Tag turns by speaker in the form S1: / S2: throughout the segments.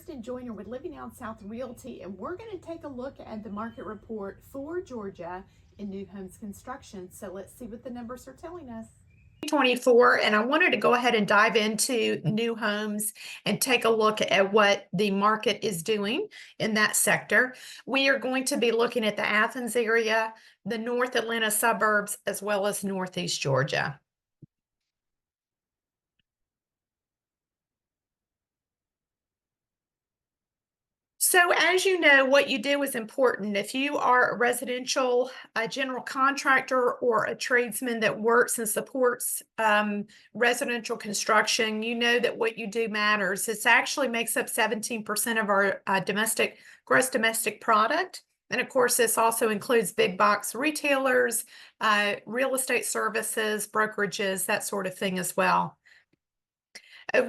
S1: Kristen Joyner with Living Down South Realty, and we're going to take a look at the market report for Georgia in new homes construction. So let's see what the numbers are telling us.
S2: 2024, and I wanted to go ahead and dive into new homes and take a look at what the market is doing in that sector. We are going to be looking at the Athens area, the North Atlanta suburbs, as well as Northeast Georgia. So as you know, what you do is important. If you are a residential, a general contractor, or a tradesman that works and supports residential construction, you know that what you do matters. It actually makes up 17% of our gross domestic product. And of course, this also includes big box retailers, real estate services, brokerages, that sort of thing as well.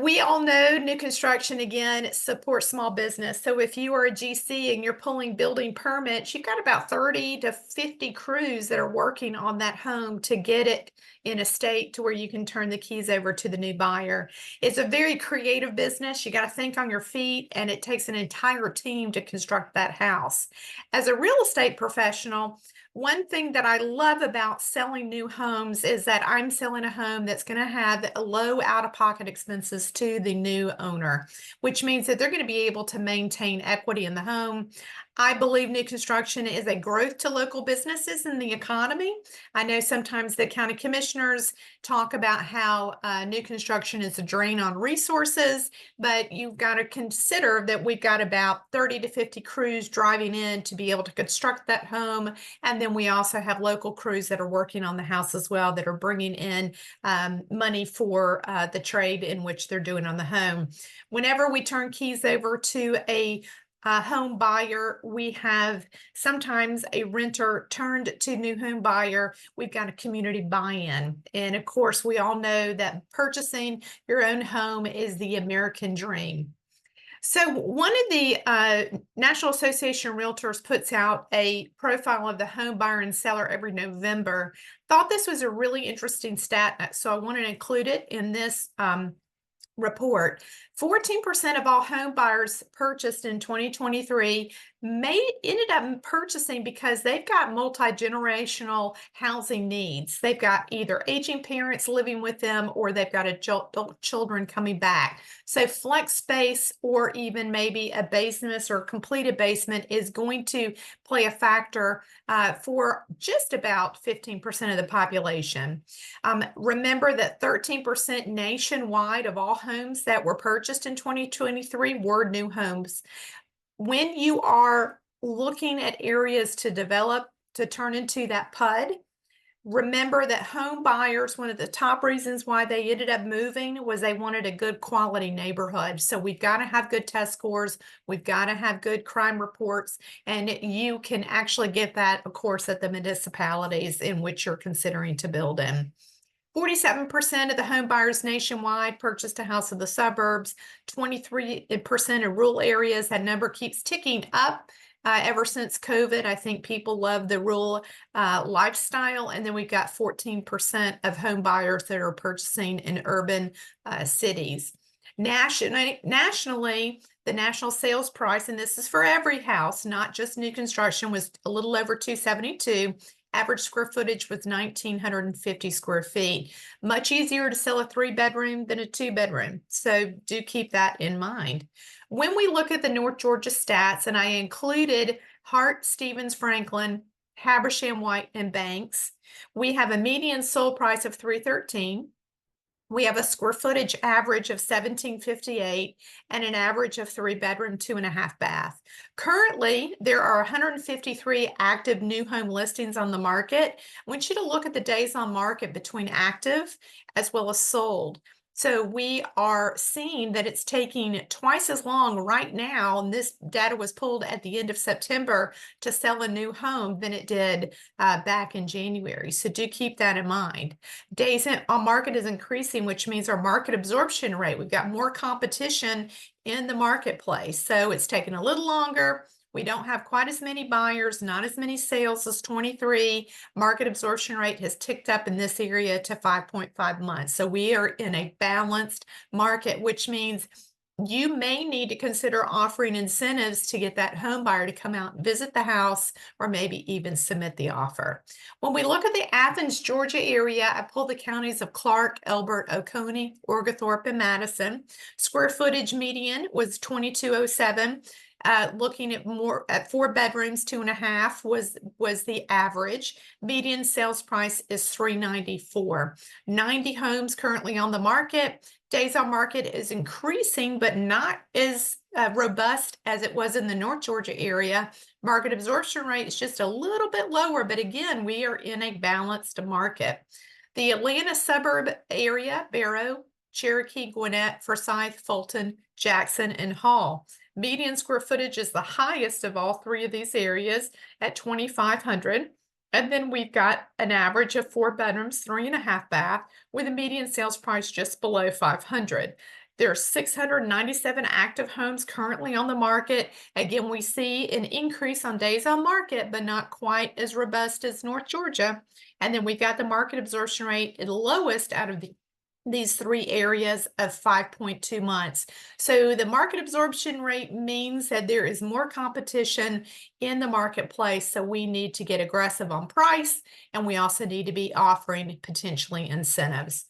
S2: We all know new construction, again, supports small business. So if you are a GC and you're pulling building permits, you've got about 30 to 50 crews that are working on that home to get it in a state to where you can turn the keys over to the new buyer. It's a very creative business. You got to think on your feet, and it takes an entire team to construct that house. As a real estate professional, one thing that I love about selling new homes is that I'm selling a home that's going to have low out-of-pocket expenses to the new owner, which means that they're going to be able to maintain equity in the home. I believe new construction is a growth to local businesses in the economy. I know sometimes the county commissioners talk about how new construction is a drain on resources, but you've got to consider that we've got about 30 to 50 crews driving in to be able to construct that home. And then we also have local crews that are working on the house as well, that are bringing in money for the trade in which they're doing on the home. Whenever we turn keys over to a home buyer, we have sometimes a renter turned to new home buyer. We've got a community buy-in. And of course, we all know that purchasing your own home is the American dream. So one of the National Association of Realtors puts out a profile of the home buyer and seller every November. Thought this was a really interesting stat, so I wanted to include it in this report. 14% of all home buyers purchased in 2023 ended up purchasing because they've got multi-generational housing needs. They've got either aging parents living with them, or they've got adult children coming back. So flex space, or even maybe a basement or completed basement, is going to play a factor for just about 15% of the population. Remember that 13% nationwide of all homes that were purchased in 2023 were new homes. When you are looking at areas to develop to turn into that PUD, remember that home buyers, one of the top reasons why they ended up moving was they wanted a good quality neighborhood. So we've got to have good test scores. We've got to have good crime reports. And you can actually get that, of course, at the municipalities in which you're considering to build in. 47% of the home buyers nationwide purchased a house in the suburbs, 23% in rural areas. That number keeps ticking up ever since COVID. I think people love the rural lifestyle. And then we've got 14% of home buyers that are purchasing in urban cities. Nationally, the national sales price, and this is for every house, not just new construction, was a little over $272. Average square footage was 1,950 square feet. Much easier to sell a 3-bedroom than a 2-bedroom. So do keep that in mind. When we look at the North Georgia stats, and I included Hart, Stevens, Franklin, Habersham, White, and Banks, we have a median sold price of $313. We have a square footage average of 1,758 and an average of 3-bedroom, 2.5 bath. Currently, there are 153 active new home listings on the market. I want you to look at the days on market between active as well as sold. So we are seeing that it's taking twice as long right now, and this data was pulled at the end of September, to sell a new home than it did back in January. So do keep that in mind. Days on market is increasing, which means our market absorption rate, we've got more competition in the marketplace. So it's taking a little longer. We don't have quite as many buyers, not as many sales as 23. Market absorption rate has ticked up in this area to 5.5 months. So we are in a balanced market, which means you may need to consider offering incentives to get that home buyer to come out and visit the house or maybe even submit the offer. When we look at the Athens, Georgia area, I pulled the counties of Clarke, Elbert, Oconee, Oglethorpe, and Madison. Square footage median was 2207. Looking at 4 bedrooms, 2.5 was the average. Median sales price is $394. 90 homes currently on the market. Days on market is increasing, but not as robust as it was in the North Georgia area. Market absorption rate is just a little bit lower, but again, we are in a balanced market. The Atlanta suburb area, Barrow, Cherokee, Gwinnett, Forsyth, Fulton, Jackson, and Hall. Median square footage is the highest of all 3 of these areas at 2,500. And then we've got an average of 4 bedrooms, 3.5 bath, with a median sales price just below 500. There are 697 active homes currently on the market. Again, we see an increase on days on market, but not quite as robust as North Georgia. And then we've got the market absorption rate at the lowest out of these 3 areas of 5.2 months. So the market absorption rate means that there is more competition in the marketplace. So we need to get aggressive on price, and we also need to be offering potentially incentives.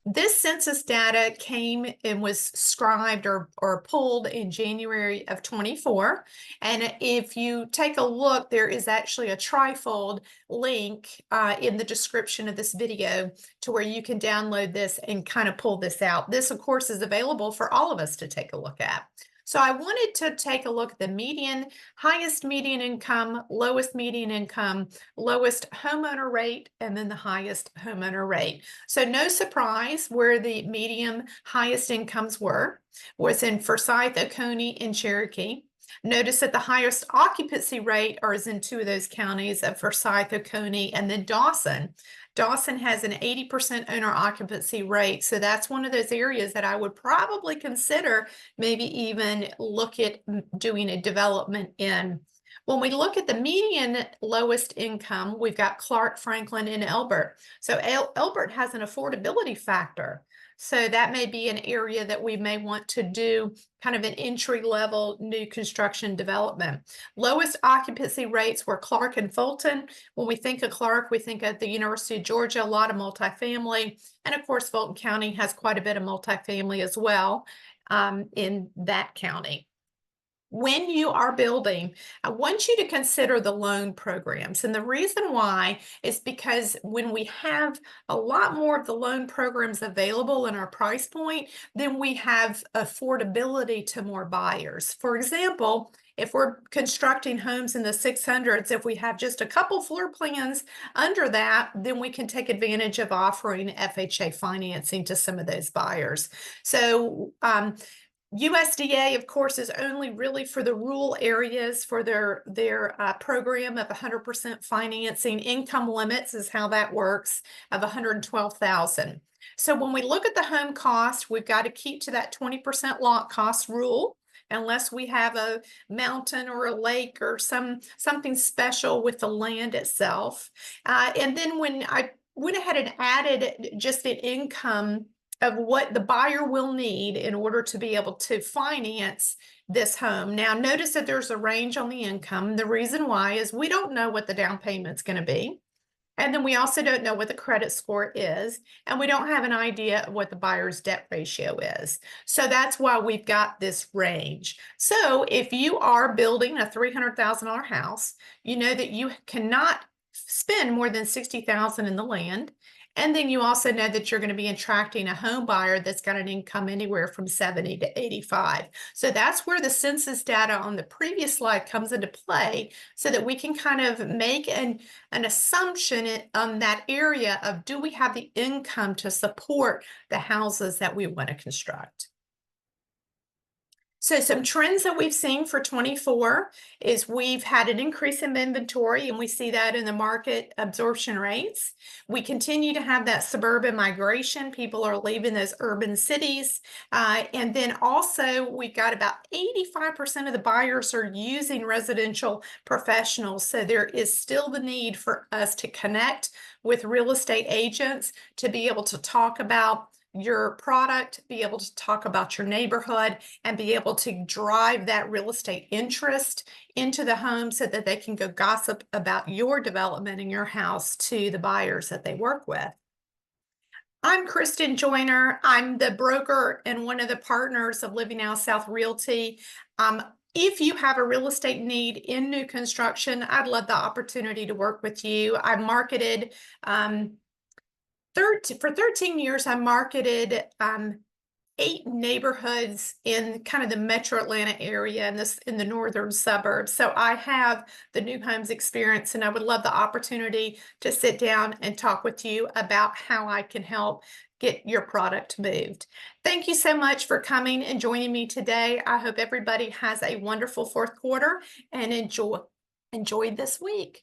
S2: This census data came and was scribed or pulled in January of 24. And if you take a look, there is actually a trifold link in the description of this video to where you can download this and kind of pull this out. This, of course, is available for all of us to take a look at. So I wanted to take a look at the median, highest median income, lowest median income, lowest homeowner rate, and then the highest homeowner rate. So no surprise where the median highest incomes was in Forsyth, Oconee, and Cherokee. Notice that the highest occupancy rate is in 2 of those counties of Forsyth, Oconee, and then Dawson. Dawson has an 80% owner occupancy rate. So that's one of those areas that I would probably consider maybe even look at doing a development in. When we look at the median lowest income, we've got Clarke, Franklin, and Elbert. So Elbert has an affordability factor. So that may be an area that we may want to do kind of an entry-level new construction development. Lowest occupancy rates were Clarke and Fulton. When we think of Clarke, we think of the University of Georgia, a lot of multifamily. And of course, Fulton County has quite a bit of multifamily as well in that county. When you are building, I want you to consider the loan programs. And the reason why is because when we have a lot more of the loan programs available in our price point, then we have affordability to more buyers. For example, if we're constructing homes in the 600s, if we have just a couple floor plans under that, then we can take advantage of offering FHA financing to some of those buyers. So, USDA, of course, is only really for the rural areas for their program of 100% financing. Income limits is how that works of 112,000. So when we look at the home cost, we've got to keep to that 20% lot cost rule, unless we have a mountain or a lake or something special with the land itself. And then when I went ahead and added just the income of what the buyer will need in order to be able to finance this home. Now, notice that there's a range on the income. The reason why is we don't know what the down payment's going to be. And then we also don't know what the credit score is. And we don't have an idea of what the buyer's debt ratio is. So that's why we've got this range. So if you are building a $300,000 house, you know that you cannot spend more than $60,000 in the land. And then you also know that you're going to be attracting a home buyer that's got an income anywhere from 70 to 85. So that's where the census data on the previous slide comes into play, so that we can kind of make an assumption on that area of, do we have the income to support the houses that we want to construct? So some trends that we've seen for 24 is we've had an increase in inventory, and we see that in the market absorption rates. We continue to have that suburban migration. People are leaving those urban cities. And then also we've got about 85% of the buyers are using residential professionals. So there is still the need for us to connect with real estate agents to be able to talk about your product, be able to talk about your neighborhood, and be able to drive that real estate interest into the home so that they can go gossip about your development in your house to the buyers that they work with. I'm Kristen Joyner. I'm the broker and one of the partners of Living Now South Realty. If you have a real estate need in new construction, I'd love the opportunity to work with you. I marketed for 13 years. I marketed 8 neighborhoods in kind of the metro Atlanta area and in the northern suburbs. So I have the new homes experience, and I would love the opportunity to sit down and talk with you about how I can help get your product moved. Thank you so much for coming and joining me today. I hope everybody has a wonderful fourth quarter and enjoy this week.